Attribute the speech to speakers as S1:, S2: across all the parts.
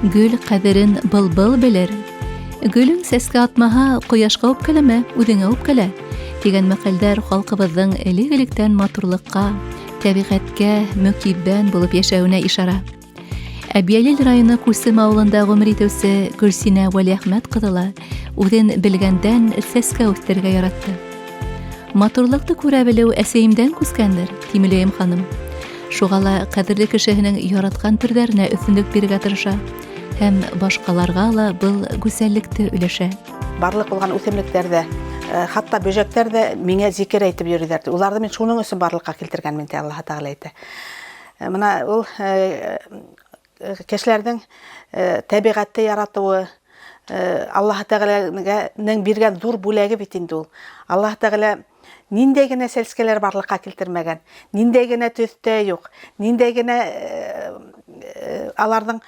S1: Gül qadrin bılbıl bilir. Gülün seske atmaha quyaşqa öpkeleme, üdüňe öpkele. Digen maqallar halkybyzyň eligilikden maturlykka, tabiatga mükibben bolup yaşawyna işara. Abiyalil rayony Kulsym awlynda gümür etýäse Gülsine Weli Ahmet kızıla üden bilgenden seske österge yaratdy. Maturlykdy köre bilew eseýimden küskendir, Timileyim hanım. Şogala kadirli kişiniň yaratgan türlerine üstünlük berge tyrşa. Hem başkalarga la бұл güzellikti üleşe.
S2: Barlyk bolgan ösemliklerde, hatta böjekler de meňe zikir aýtyp ýörýärdi. Ulardy men şunuň üçin barlykka keltirgenmin diýip Allah Taala aýtdy. Muna ul kişilerden tabiatda yaratywy Allah Taalanyň bergen dur bulegi bitindi ul. Allah Taala nindegine selskeler barlykka keltirmegen, nindegine töste ýok, nindegine alardyň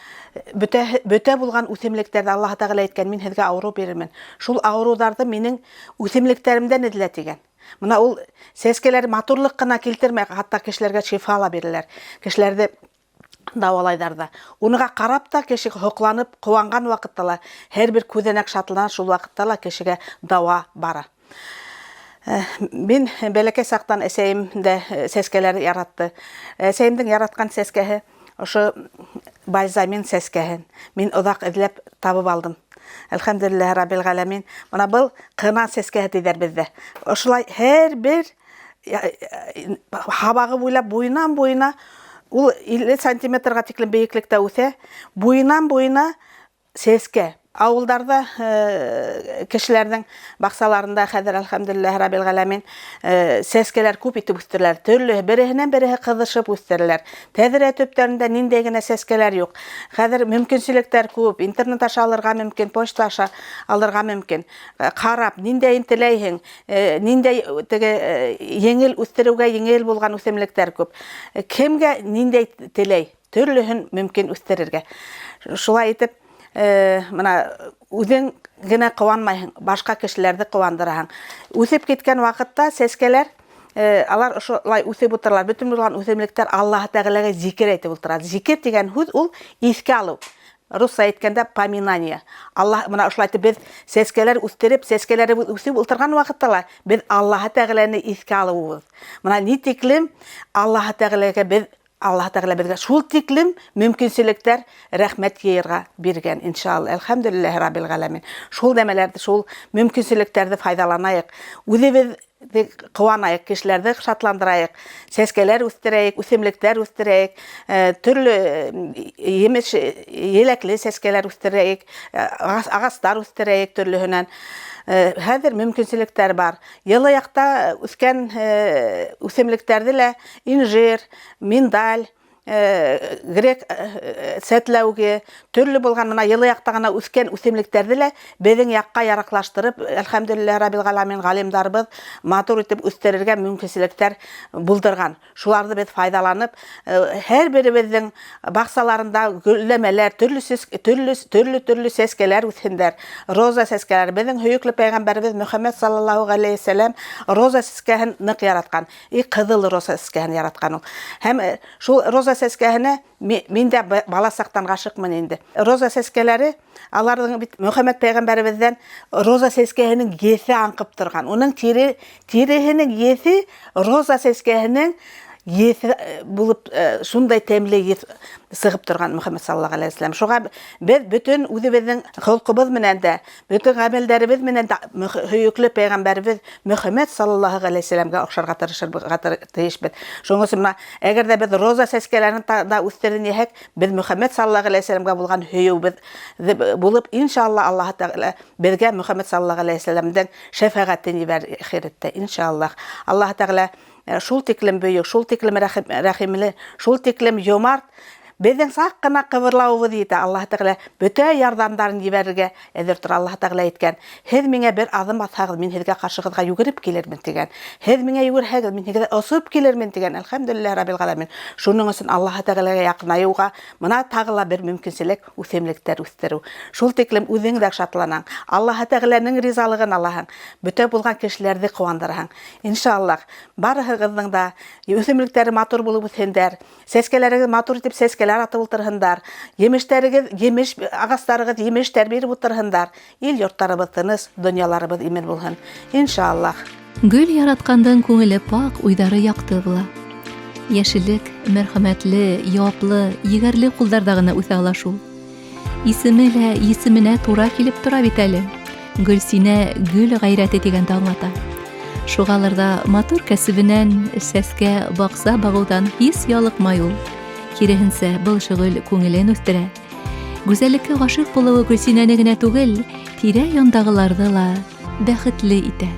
S2: Böte bulgan üsemliklerde Allah Taala aýtgan, men sizge awru berermen. Şul awrudardy meniň üsemliklerimden ediletigen. Muna ul seskeler maturlyk gana keltirmek, hatta kişilerge şifala berirler. Kişilerde dawalaylar da. Onuga karap da kişi hoklanyp, kuwangan wagtda her bir közenek şatylan şul wagtda kişige dawa bara. Ben beleke saktan eseýimde seskeler yaratdy. Eseýimden yaratgan seskehi oşo balzamin seskehen. Men odak edilip tabyp aldım. Elhamdülillah Rabbil alamin. Mana bu kına seskehe diýer bizde. Oşulay her bir habagy boýlap boyuna ul 50 santimetrga tiklim beýiklikde öse, boyuna seske. Awuldarda kişilerden baksalarında häzir elhamdülillah Rabbil alamin seskeler köp itip üstürler. Türlü birihinen birihi kızışıp üstürler. Tezire töplerinde nindegine seskeler yok. Häzir mümkinçilikler köp. İnternet aşa alırga mümkin, poçta aşa alırga mümkin. Karap nindeyin tileýiň, ninde yeňil üstürüge yeňil bolgan üsemlikler köp. Kimge nindey tileý? Türlühün mümkin üstürerge. Şulay etip mına üzen gene kıwanmaýyň, başka kişilerdi kıwandyraň. Üsep ketken wagtda seskeler alar şolay üsep oturlar. Bütün bolgan üsemlikler Allah Taalaga zikir aýtyp oturar. Zikir digen söz ul eske alyp. Rusça etkende paminание. Allah mına şolay aýtyp biz seskeler üsterip, seskeleri üsep oturgan wagtda biz Allah Taalany eske alypyz. Mına nitiklim Allah Taalaga biz Allah Taala bizge şul tiklim mümkinçilikler rahmet ýerge bergen inşallah. Elhamdülillah Rabbil alamin. Şol demelerde, şol mümkinçiliklerde faydalanaýyk. Özübiz kıwanaýyk, kişilerdi şatlandyraýyk. Seskeler üstüreýik, üsemlikler üstüreýik, türlü yemiş ýelekli seskeler üstüreýik, agaslar üstüreýik türlühünen. Häzir mümkinçilikler bar. Ýylaýakda üsken üsemliklerde le injir, mindal, grek setlauge, türlü bolgan mına ýylaýakda gana üsken üsemliklerde le beziň ýakka ýaraklaşdyryp elhamdülillah Rabbil alamin galimdarbyz matur etip üstererge mümkinçilikler buldurgan. Şulardy biz faydalanyp her biribiziň baksalarynda güllemeler, türlü seskeler üsender. Roza seskeler biziň höýükli peýgamberimiz Muhammed sallallahu aleyhi ve sellem roza seskehini nyk yaratgan. Kyzyl roza seskehini yaratgan. Hem şu roza seskehine men de balasaktan gaşykmyn endi. Roza seskeleri alardyň Muhammed peýgamberimizden roza seskehiniň ýesi ankyp turgan. Onuň tirihiniň ýesi roza seskehiniň ýesi bulup şunday temli ýes sygyp turgan Muhammed sallallahu aleyhi ve sellem. Şoga biz bütün özübiziň halkybyz menen de, bütün gamellerimiz menen de höýükli peýgamberimiz Muhammed sallallahu aleyhi ve sellemge okşarga tyrşypyz. Şoňa üçin egerde biz roza seskelerini da üstlerine ýek, biz Muhammed sallallahu aleyhi ve sellemge bolgan höýübiz bulup inşallah Allah Taala bizge Muhammed sallallahu aleyhi ve sellemden şefaatini ber ahiretde inşallah. Allah Taala şul tiklim büyük, şul tiklim rahimli, şul tiklim ýomart, Bizden saqqana qıvırlauğuz ýeti Allah Taala bütün yardamlaryny ýiberge edirdir Allah Taala etken. Hez miňe bir adım atsaňyz men hezge karşyňyzga ýugurip gelermin digen. Hez miňe ýugurhaňyz men hezge osup gelermin digen. Elhamdülillah Rabbil alamin. Şunuň üçin Allah Taalaga ýakynayuga mına tagla bir mümkinçilik üsemlikler üsteru. Şol teklim özüňde şatlanaň. Allah Taalanyň rizalygyny alaň. Bütün bolgan kişilerdi kuwandyraň. İnşallah barhygyzyň da üsemlikleri matur bolup ötender. Seskeleri matur etip seskeler сәскәләр атып ултырһындар, емеш агастарыгыз емештәр биреп ултырһындар. Ил йорттарыбыз тыныч, дөньяларыбыз имен булһын. Иншаллах.
S1: Гөл яраткандың күңеле пак, уйдары якты була. Яшеллек мәрхәмәтле, яплы, егәрле кулларда гына үсә ала шул. Исеменә тура килеп тора бит әле. Гөлсинә гөл гайрәте дигәнде аңлата. Шугаларда матур кәсебенән, сәскә, бакса багудан һис ялыкмай ул. Киресенчә, был шөгыль күңелен үстерә. Гүзәллеккә гашыйк булуы Гөлсинәне генә түгел, тирә-яндагыларны ла бәхетле итә.